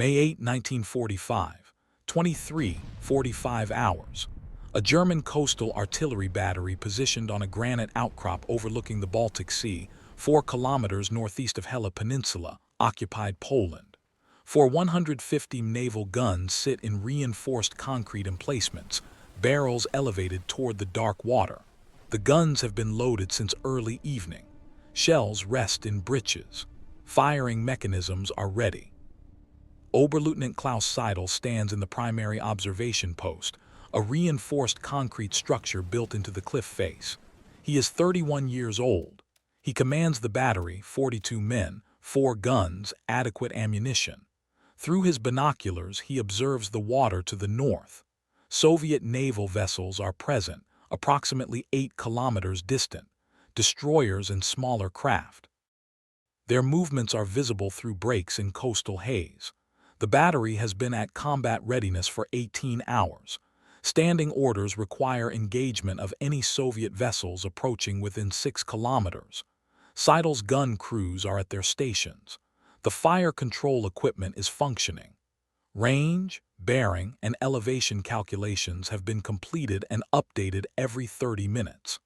May 8, 1945, 23:45 hours. A German coastal artillery battery positioned on a granite outcrop overlooking the Baltic Sea, 4 kilometers northeast of Hela Peninsula, occupied Poland. 150 naval guns sit in reinforced concrete emplacements, barrels elevated toward the dark water. The guns have been loaded since early evening. Shells rest in breeches. Firing mechanisms are ready. Oberleutnant Klaus Seidel stands in the primary observation post, a reinforced concrete structure built into the cliff face. He is 31 years old. He commands the battery, 42 men, 4 guns, adequate ammunition. Through his binoculars, he observes the water to the north. Soviet naval vessels are present, approximately 8 kilometers distant, destroyers and smaller craft. Their movements are visible through breaks in coastal haze. The battery has been at combat readiness for 18 hours. Standing orders require engagement of any Soviet vessels approaching within 6 kilometers. Seidel's gun crews are at their stations. The fire control equipment is functioning. Range, bearing, and elevation calculations have been completed and updated every 30 minutes.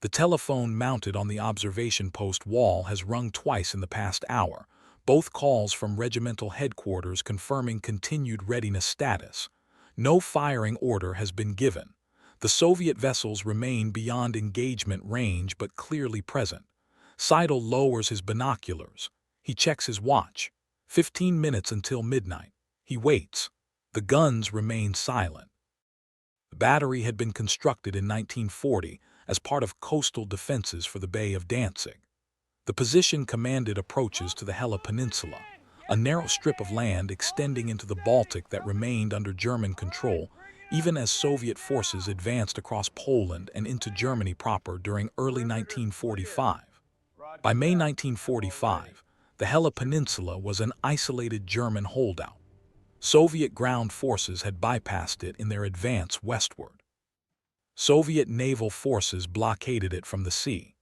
The telephone mounted on the observation post wall has rung twice in the past hour, both calls from regimental headquarters confirming continued readiness status. No firing order has been given. The Soviet vessels remain beyond engagement range but clearly present. Seidel lowers his binoculars. He checks his watch. 15 minutes until midnight. He waits. The guns remain silent. The battery had been constructed in 1940 as part of coastal defenses for the Bay of Danzig. The position commanded approaches to the Hela Peninsula, a narrow strip of land extending into the Baltic that remained under German control, even as Soviet forces advanced across Poland and into Germany proper during early 1945. By May 1945, the Hela Peninsula was an isolated German holdout. Soviet ground forces had bypassed it in their advance westward. Soviet naval forces blockaded it from the sea.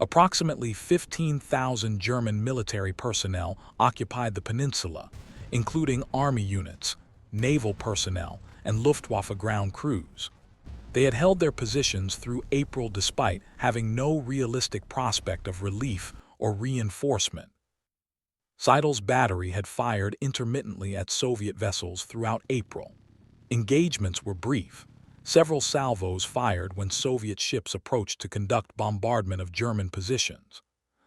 Approximately 15,000 German military personnel occupied the peninsula, including army units, naval personnel, and Luftwaffe ground crews. They had held their positions through April despite having no realistic prospect of relief or reinforcement. Seidel's battery had fired intermittently at Soviet vessels throughout April. Engagements were brief. Several salvos fired when Soviet ships approached to conduct bombardment of German positions.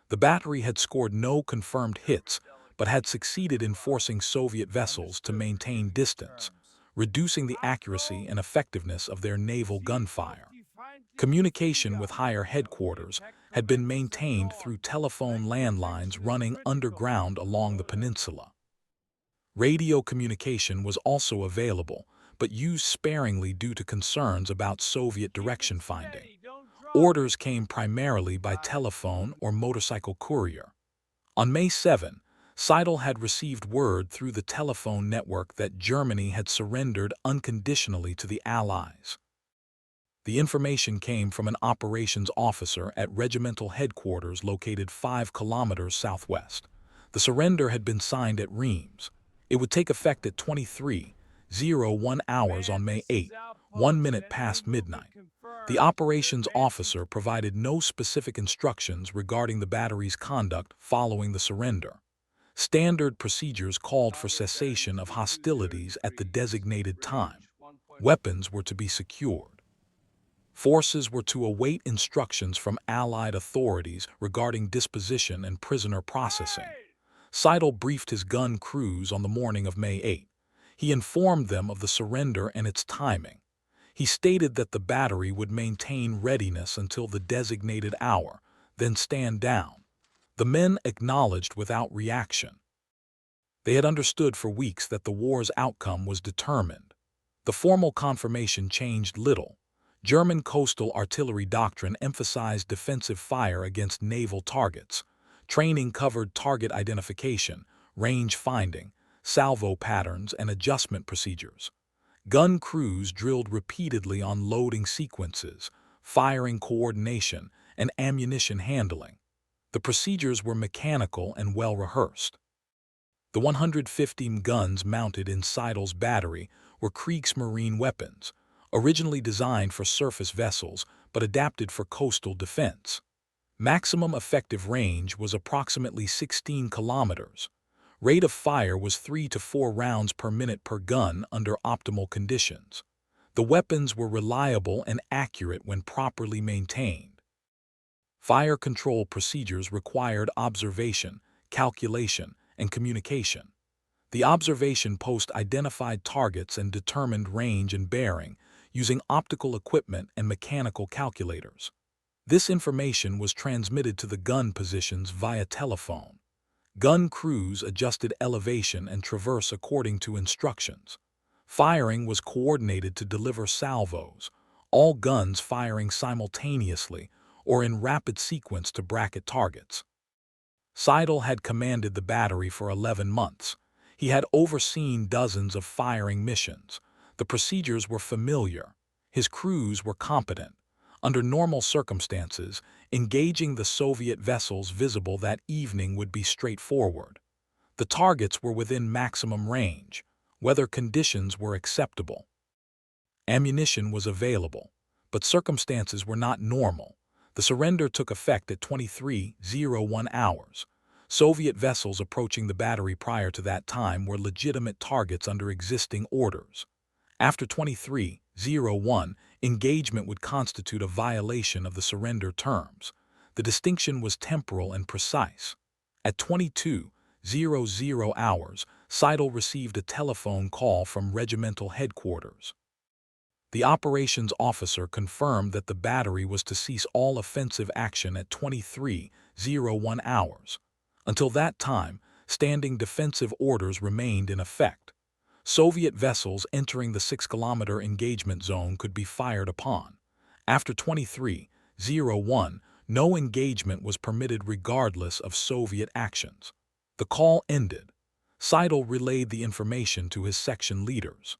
The battery had scored no confirmed hits, but had succeeded in forcing Soviet vessels to maintain distance, reducing the accuracy and effectiveness of their naval gunfire. Communication with higher headquarters had been maintained through telephone landlines running underground along the peninsula. Radio communication was also available, but used sparingly due to concerns about Soviet direction finding. Orders came primarily by telephone or motorcycle courier. On May 7, Seidel had received word through the telephone network that Germany had surrendered unconditionally to the Allies. The information came from an operations officer at regimental headquarters located 5 kilometers southwest. The surrender had been signed at Reims. It would take effect at 23:01 hours on May 8, 1 minute past midnight. The operations officer provided no specific instructions regarding the battery's conduct following the surrender. Standard procedures called for cessation of hostilities at the designated time. Weapons were to be secured. Forces were to await instructions from Allied authorities regarding disposition and prisoner processing. Seidel briefed his gun crews on the morning of May 8. He informed them of the surrender and its timing. He stated that the battery would maintain readiness until the designated hour, then stand down. The men acknowledged without reaction. They had understood for weeks that the war's outcome was determined. The formal confirmation changed little. German coastal artillery doctrine emphasized defensive fire against naval targets. Training covered target identification, range finding, salvo patterns, and adjustment procedures. Gun crews drilled repeatedly on loading sequences, firing coordination, and ammunition handling. The procedures were mechanical and well rehearsed. The 115 guns mounted in Seidel's battery were Kriegsmarine weapons, originally designed for surface vessels but adapted for coastal defense. Maximum effective range was approximately 16 kilometers. Rate of fire was 3 to 4 rounds per minute per gun under optimal conditions. The weapons were reliable and accurate when properly maintained. Fire control procedures required observation, calculation, and communication. The observation post identified targets and determined range and bearing using optical equipment and mechanical calculators. This information was transmitted to the gun positions via telephone. Gun crews adjusted elevation and traverse according to instructions. Firing was coordinated to deliver salvos, all guns firing simultaneously or in rapid sequence to bracket targets. Seidel had commanded the battery for 11 months. He had overseen dozens of firing missions. The procedures were familiar. His crews were competent. Under normal circumstances, engaging the Soviet vessels visible that evening would be straightforward. The targets were within maximum range. Weather conditions were acceptable. Ammunition was available, but circumstances were not normal. The surrender took effect at 23:01 hours. Soviet vessels approaching the battery prior to that time were legitimate targets under existing orders. After 23:01, engagement would constitute a violation of the surrender terms. The distinction was temporal and precise. At 22:00 hours, Seidel received a telephone call from regimental headquarters. The operations officer confirmed that the battery was to cease all offensive action at 23:01 hours. Until that time, standing defensive orders remained in effect. Soviet vessels entering the 6-kilometer engagement zone could be fired upon. After 23:01, no engagement was permitted regardless of Soviet actions. The call ended. Seidel relayed the information to his section leaders.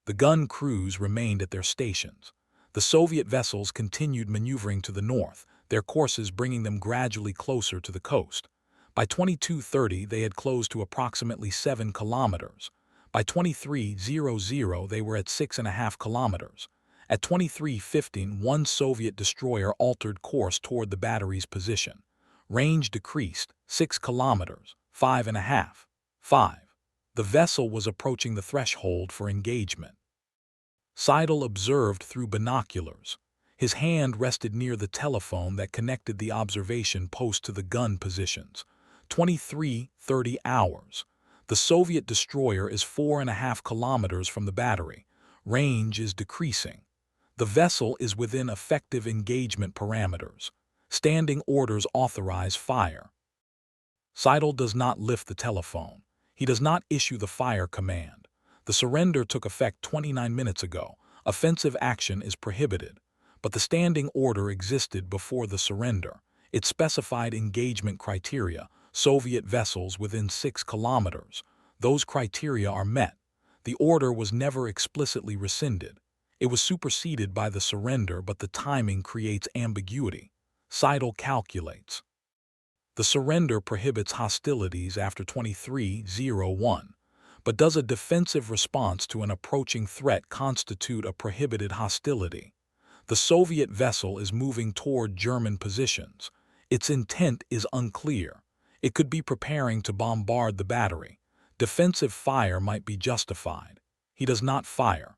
The gun crews remained at their stations. The Soviet vessels continued maneuvering to the north, their courses bringing them gradually closer to the coast. By 22:30, they had closed to approximately 7 kilometers. By 23:00, they were at 6.5 kilometers. At 23:15, one Soviet destroyer altered course toward the battery's position. Range decreased, 6 kilometers, 5.5. 5. The vessel was approaching the threshold for engagement. Seidel observed through binoculars. His hand rested near the telephone that connected the observation post to the gun positions. 23:30 hours. The Soviet destroyer is 4.5 kilometers from the battery. Range is decreasing. The vessel is within effective engagement parameters. Standing orders authorize fire. Seidel does not lift the telephone. He does not issue the fire command. The surrender took effect 29 minutes ago. Offensive action is prohibited. But the standing order existed before the surrender. It specified engagement criteria, Soviet vessels within 6 kilometers. Those criteria are met. The order was never explicitly rescinded. It was superseded by the surrender, but the timing creates ambiguity. Seidel calculates. The surrender prohibits hostilities after 23:01. But does a defensive response to an approaching threat constitute a prohibited hostility? The Soviet vessel is moving toward German positions. Its intent is unclear. It could be preparing to bombard the battery. Defensive fire might be justified. He does not fire.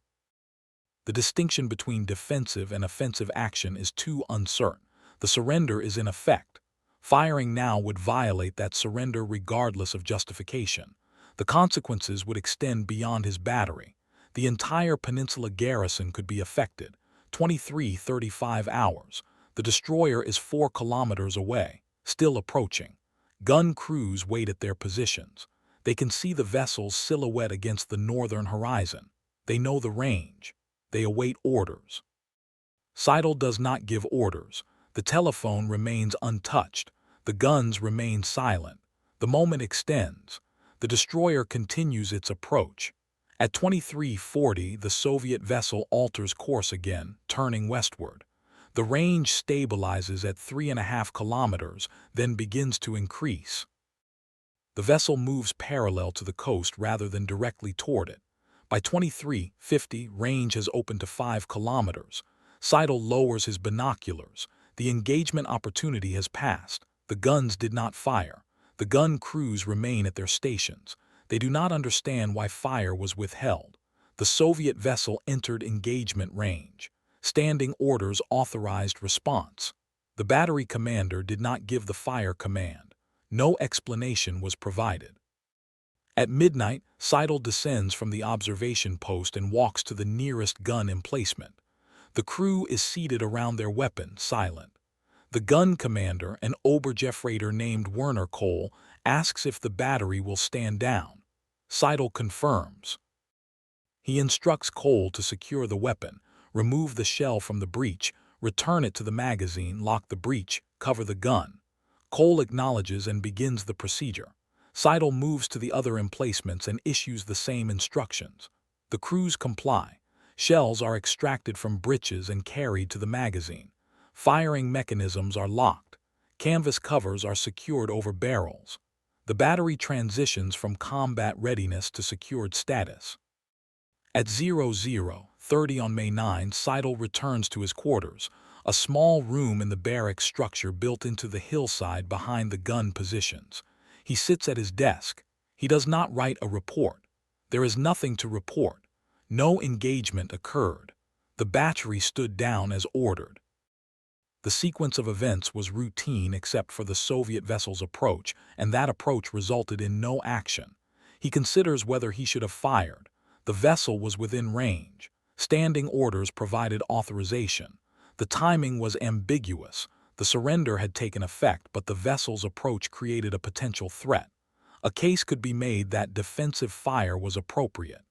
The distinction between defensive and offensive action is too uncertain. The surrender is in effect. Firing now would violate that surrender regardless of justification. The consequences would extend beyond his battery. The entire peninsula garrison could be affected. 23:35 hours. The destroyer is 4 kilometers away, still approaching. Gun crews wait at their positions. They can see the vessel's silhouette against the northern horizon. They know the range. They await orders. Seidel does not give orders. The telephone remains untouched. The guns remain silent. The moment extends. The destroyer continues its approach. At 23:40, the Soviet vessel alters course again, turning westward. The range stabilizes at 3.5 kilometers, then begins to increase. The vessel moves parallel to the coast rather than directly toward it. By 23:50, range has opened to 5 kilometers. Seidel lowers his binoculars. The engagement opportunity has passed. The guns did not fire. The gun crews remain at their stations. They do not understand why fire was withheld. The Soviet vessel entered engagement range. Standing orders authorized response. The battery commander did not give the fire command. No explanation was provided. At midnight, Seidel descends from the observation post and walks to the nearest gun emplacement. The crew is seated around their weapon, silent. The gun commander, an Oberjefrater named Werner Kohl, asks if the battery will stand down. Seidel confirms. He instructs Kohl to secure the weapon, remove the shell from the breech, return it to the magazine, lock the breech, cover the gun. Kohl acknowledges and begins the procedure. Seidel moves to the other emplacements and issues the same instructions. The crews comply. Shells are extracted from breeches and carried to the magazine. Firing mechanisms are locked. Canvas covers are secured over barrels. The battery transitions from combat readiness to secured status. At 00:30 on May 9, Seidel returns to his quarters, a small room in the barracks structure built into the hillside behind the gun positions. He sits at his desk. He does not write a report. There is nothing to report. No engagement occurred. The battery stood down as ordered. The sequence of events was routine except for the Soviet vessel's approach, and that approach resulted in no action. He considers whether he should have fired. The vessel was within range. Standing orders provided authorization. The timing was ambiguous. The surrender had taken effect, but the vessel's approach created a potential threat. A case could be made that defensive fire was appropriate.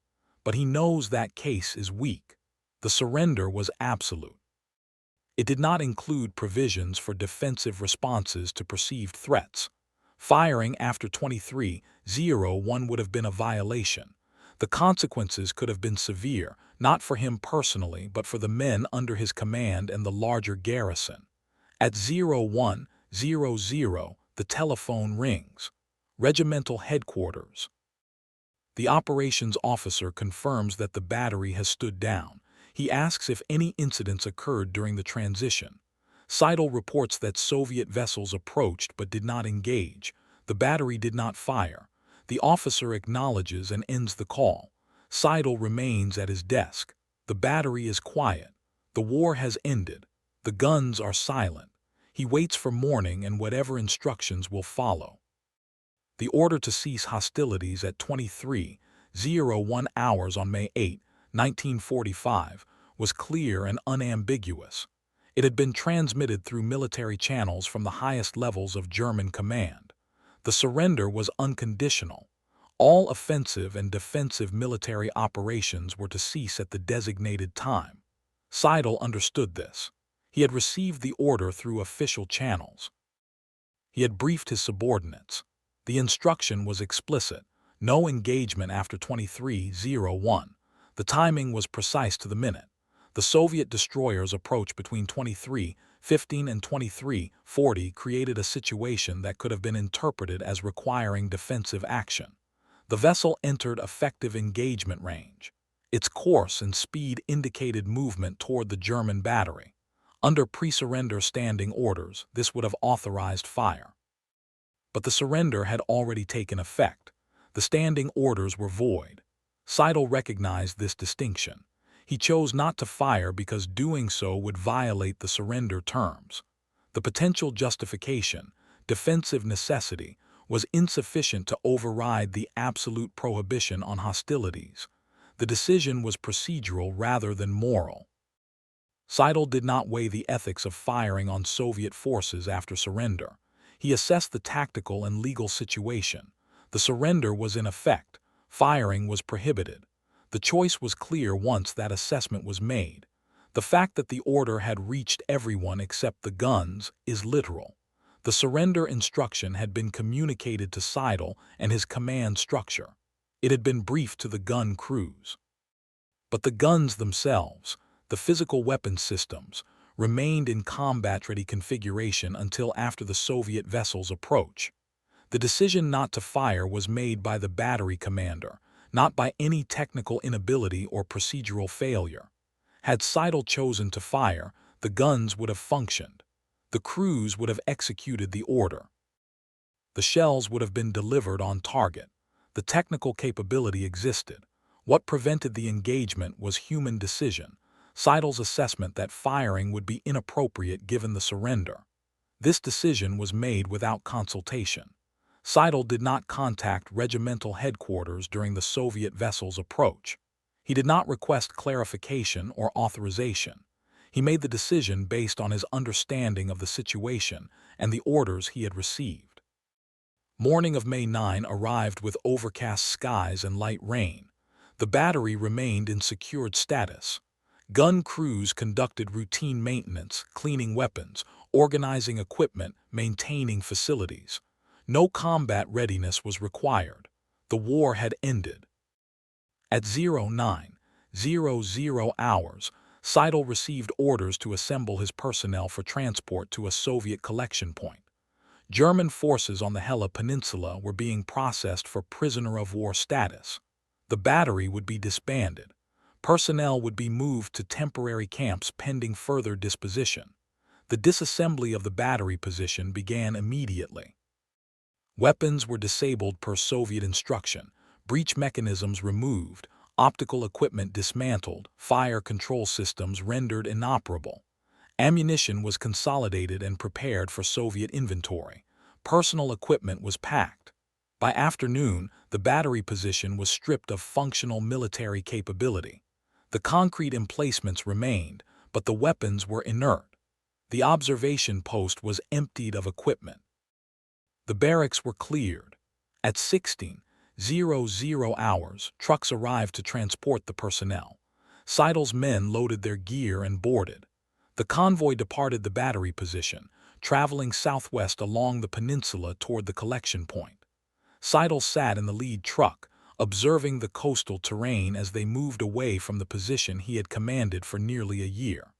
But he knows that case is weak. The surrender was absolute. It did not include provisions for defensive responses to perceived threats. Firing after 23:01 would have been a violation. The consequences could have been severe, not for him personally, but for the men under his command and the larger garrison. At 01:00, the telephone rings. Regimental headquarters. The operations officer confirms that the battery has stood down. He asks if any incidents occurred during the transition. Seidel reports that Soviet vessels approached but did not engage. The battery did not fire. The officer acknowledges and ends the call. Seidel remains at his desk. The battery is quiet. The war has ended. The guns are silent. He waits for morning and whatever instructions will follow. The order to cease hostilities at 23:01 hours on May 8, 1945, was clear and unambiguous. It had been transmitted through military channels from the highest levels of German command. The surrender was unconditional. All offensive and defensive military operations were to cease at the designated time. Seidel understood this. He had received the order through official channels. He had briefed his subordinates. The instruction was explicit: no engagement after 23:01. The timing was precise to the minute. The Soviet destroyers' approach between 23:15 and 23:40 created a situation that could have been interpreted as requiring defensive action. The vessel entered effective engagement range. Its course and speed indicated movement toward the German battery. Under pre-surrender standing orders, this would have authorized fire. But the surrender had already taken effect. The standing orders were void. Seidel recognized this distinction. He chose not to fire because doing so would violate the surrender terms. The potential justification, defensive necessity, was insufficient to override the absolute prohibition on hostilities. The decision was procedural rather than moral. Seidel did not weigh the ethics of firing on Soviet forces after surrender. He assessed the tactical and legal situation. The surrender was in effect. Firing was prohibited. The choice was clear once that assessment was made. The fact that the order had reached everyone except the guns is literal. The surrender instruction had been communicated to Seidel and his command structure. It had been briefed to the gun crews. But the guns themselves, the physical weapons systems, remained in combat-ready configuration until after the Soviet vessel's approach. The decision not to fire was made by the battery commander, not by any technical inability or procedural failure. Had Seidel chosen to fire, the guns would have functioned. The crews would have executed the order. The shells would have been delivered on target. The technical capability existed. What prevented the engagement was human decision, Seidel's assessment that firing would be inappropriate given the surrender. This decision was made without consultation. Seidel did not contact regimental headquarters during the Soviet vessel's approach. He did not request clarification or authorization. He made the decision based on his understanding of the situation and the orders he had received. Morning of May 9 arrived with overcast skies and light rain. The battery remained in secured status. Gun crews conducted routine maintenance, cleaning weapons, organizing equipment, maintaining facilities. No combat readiness was required. The war had ended. At 09:00 hours, Seidel received orders to assemble his personnel for transport to a Soviet collection point. German forces on the Hela Peninsula were being processed for prisoner of war status. The battery would be disbanded. Personnel would be moved to temporary camps pending further disposition. The disassembly of the battery position began immediately. Weapons were disabled per Soviet instruction, breach mechanisms removed, optical equipment dismantled, fire control systems rendered inoperable. Ammunition was consolidated and prepared for Soviet inventory. Personal equipment was packed. By afternoon, the battery position was stripped of functional military capability. The concrete emplacements remained, but the weapons were inert. The observation post was emptied of equipment. The barracks were cleared. At 16:00 hours, trucks arrived to transport the personnel. Seidel's men loaded their gear and boarded. The convoy departed the battery position, traveling southwest along the peninsula toward the collection point. Seidel sat in the lead truck, observing the coastal terrain as they moved away from the position he had commanded for nearly a year.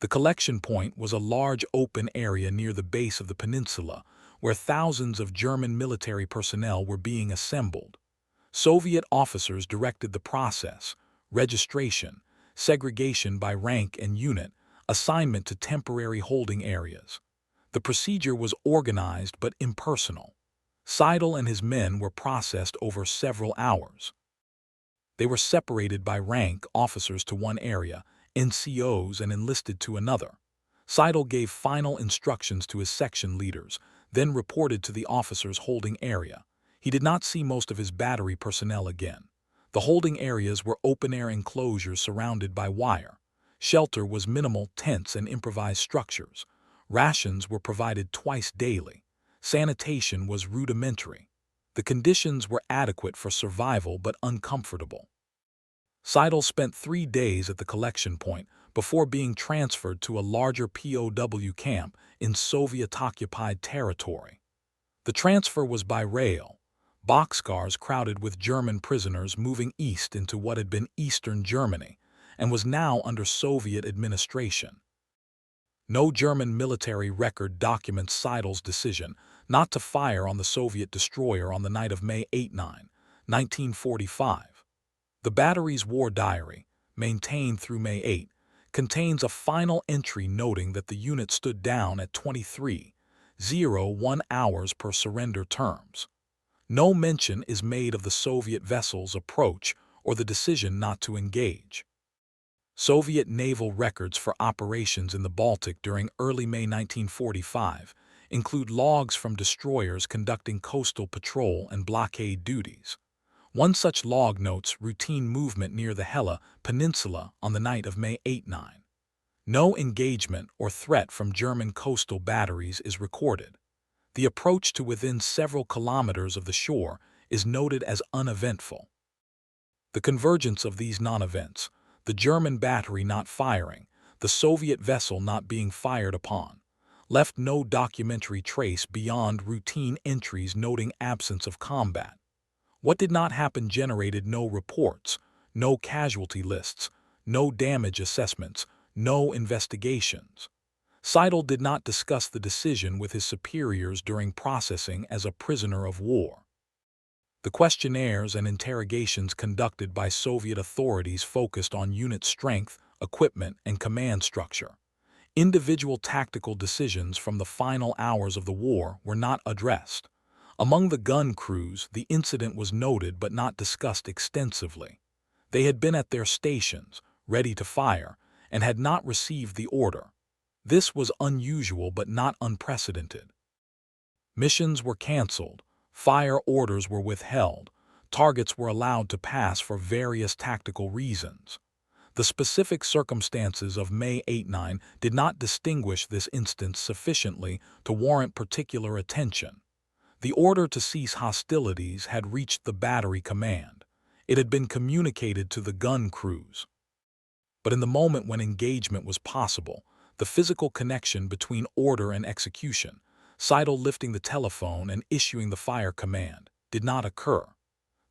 The collection point was a large open area near the base of the peninsula, where thousands of German military personnel were being assembled. Soviet officers directed the process: registration, segregation by rank and unit, assignment to temporary holding areas. The procedure was organized but impersonal. Seidel and his men were processed over several hours. They were separated by rank, officers to one area, NCOs and enlisted to another. Seidel gave final instructions to his section leaders, then reported to the officers' holding area. He did not see most of his battery personnel again. The holding areas were open-air enclosures surrounded by wire. Shelter was minimal, tents and improvised structures. Rations were provided twice daily. Sanitation was rudimentary. The conditions were adequate for survival but uncomfortable. Seidel spent 3 days at the collection point before being transferred to a larger POW camp in Soviet-occupied territory. The transfer was by rail. Boxcars crowded with German prisoners moving east into what had been Eastern Germany and was now under Soviet administration. No German military record documents Seidel's decision not to fire on the Soviet destroyer on the night of May 8-9, 1945. The battery's war diary, maintained through May 8, contains a final entry noting that the unit stood down at 23:01 hours per surrender terms. No mention is made of the Soviet vessel's approach or the decision not to engage. Soviet naval records for operations in the Baltic during early May 1945 include logs from destroyers conducting coastal patrol and blockade duties. One such log notes routine movement near the Hela Peninsula on the night of May 8-9. No engagement or threat from German coastal batteries is recorded. The approach to within several kilometers of the shore is noted as uneventful. The convergence of these non-events, the German battery not firing, the Soviet vessel not being fired upon, left no documentary trace beyond routine entries noting absence of combat. What did not happen generated no reports, no casualty lists, no damage assessments, no investigations. Seidel did not discuss the decision with his superiors during processing as a prisoner of war. The questionnaires and interrogations conducted by Soviet authorities focused on unit strength, equipment, and command structure. Individual tactical decisions from the final hours of the war were not addressed. Among the gun crews, the incident was noted but not discussed extensively. They had been at their stations, ready to fire, and had not received the order. This was unusual but not unprecedented. Missions were canceled, fire orders were withheld, targets were allowed to pass for various tactical reasons. The specific circumstances of May 8-9 did not distinguish this instance sufficiently to warrant particular attention. The order to cease hostilities had reached the battery command. It had been communicated to the gun crews. But in the moment when engagement was possible, the physical connection between order and execution, Seidel lifting the telephone and issuing the fire command, did not occur.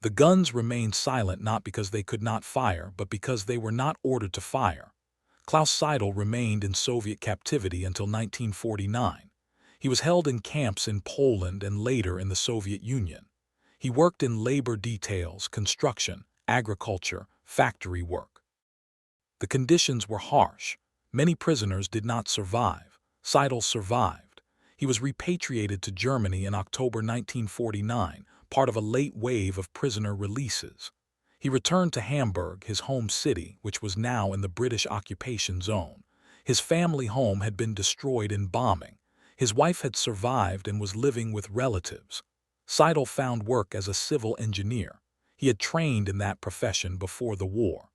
The guns remained silent not because they could not fire, but because they were not ordered to fire. Klaus Seidel remained in Soviet captivity until 1949. He was held in camps in Poland and later in the Soviet Union. He worked in labor details, construction, agriculture, factory work. The conditions were harsh. Many prisoners did not survive. Seidel survived. He was repatriated to Germany in October 1949, part of a late wave of prisoner releases. He returned to Hamburg, his home city, which was now in the British occupation zone. His family home had been destroyed in bombing. His wife had survived and was living with relatives. Seidel found work as a civil engineer. He had trained in that profession before the war.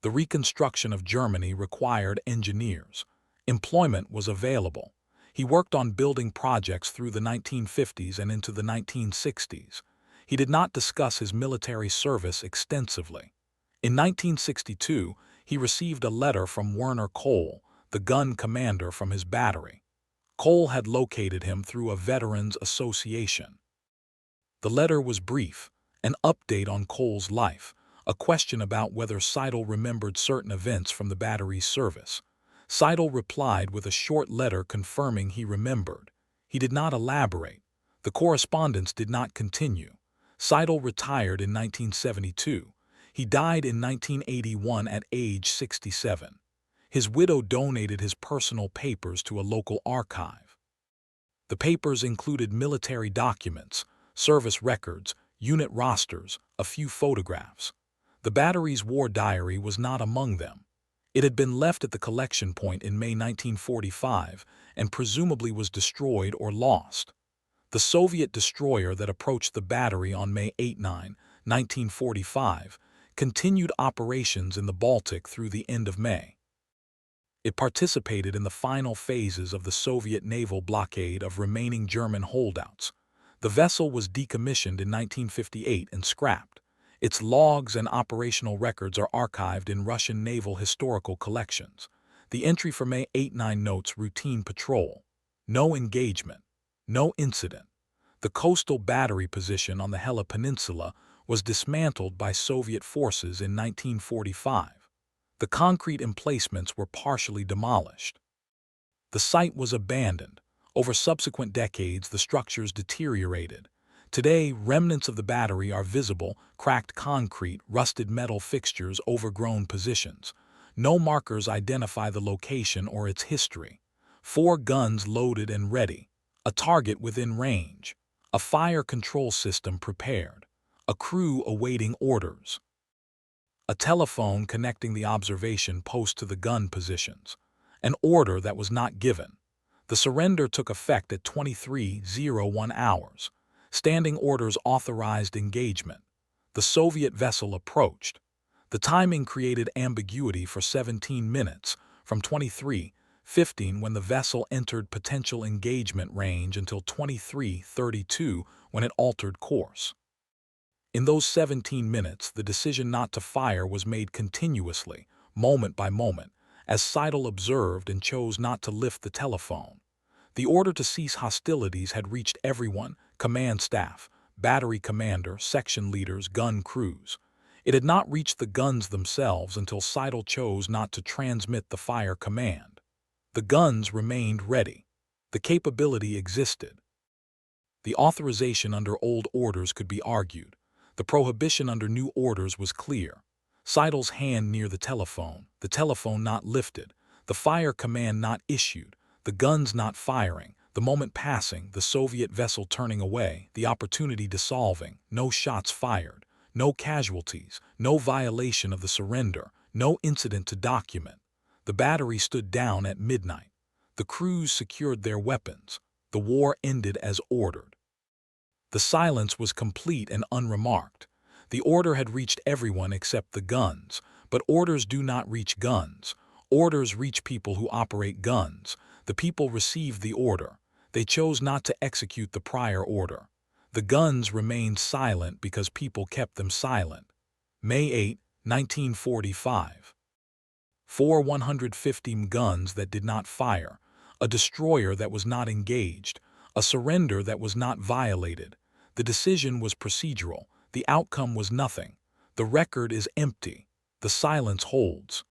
The reconstruction of Germany required engineers. Employment was available. He worked on building projects through the 1950s and into the 1960s. He did not discuss his military service extensively. In 1962, he received a letter from Werner Kohl, the gun commander from his battery. Kohl had located him through a veterans association. The letter was brief, an update on Kohl's life, a question about whether Seidel remembered certain events from the battery's service. Seidel replied with a short letter confirming he remembered. He did not elaborate. The correspondence did not continue. Seidel retired in 1972. He died in 1981 at age 67. His widow donated his personal papers to a local archive. The papers included military documents, service records, unit rosters, a few photographs. The battery's war diary was not among them. It had been left at the collection point in May 1945 and presumably was destroyed or lost. The Soviet destroyer that approached the battery on May 8-9, 1945, continued operations in the Baltic through the end of May. It participated in the final phases of the Soviet naval blockade of remaining German holdouts. The vessel was decommissioned in 1958 and scrapped. Its logs and operational records are archived in Russian naval historical collections. The entry for May 8-9 notes routine patrol. No engagement. No incident. The coastal battery position on the Hela Peninsula was dismantled by Soviet forces in 1945. The concrete emplacements were partially demolished. The site was abandoned. Over subsequent decades, the structures deteriorated. Today, remnants of the battery are visible: cracked concrete, rusted metal fixtures, overgrown positions. No markers identify the location or its history. 4 guns loaded and ready. A target within range. A fire control system prepared. A crew awaiting orders. A telephone connecting the observation post to the gun positions. An order that was not given. The surrender took effect at 23:01 hours. Standing orders authorized engagement. The Soviet vessel approached. The timing created ambiguity for 17 minutes, from 23:15 when the vessel entered potential engagement range until 23:32 when it altered course. In those 17 minutes, the decision not to fire was made continuously, moment by moment, as Seidel observed and chose not to lift the telephone. The order to cease hostilities had reached everyone: command staff, battery commander, section leaders, gun crews. It had not reached the guns themselves until Seidel chose not to transmit the fire command. The guns remained ready. The capability existed. The authorization under old orders could be argued. The prohibition under new orders was clear. Seidel's hand near the telephone not lifted, the fire command not issued, the guns not firing, the moment passing, the Soviet vessel turning away, the opportunity dissolving, no shots fired, no casualties, no violation of the surrender, no incident to document. The battery stood down at midnight. The crews secured their weapons. The war ended as ordered. The silence was complete and unremarked. The order had reached everyone except the guns, but orders do not reach guns. Orders reach people who operate guns. The people received the order. They chose not to execute the prior order. The guns remained silent because people kept them silent. May 8, 1945. 150 guns that did not fire, a destroyer that was not engaged, a surrender that was not violated. The decision was procedural. The outcome was nothing. The record is empty. The silence holds.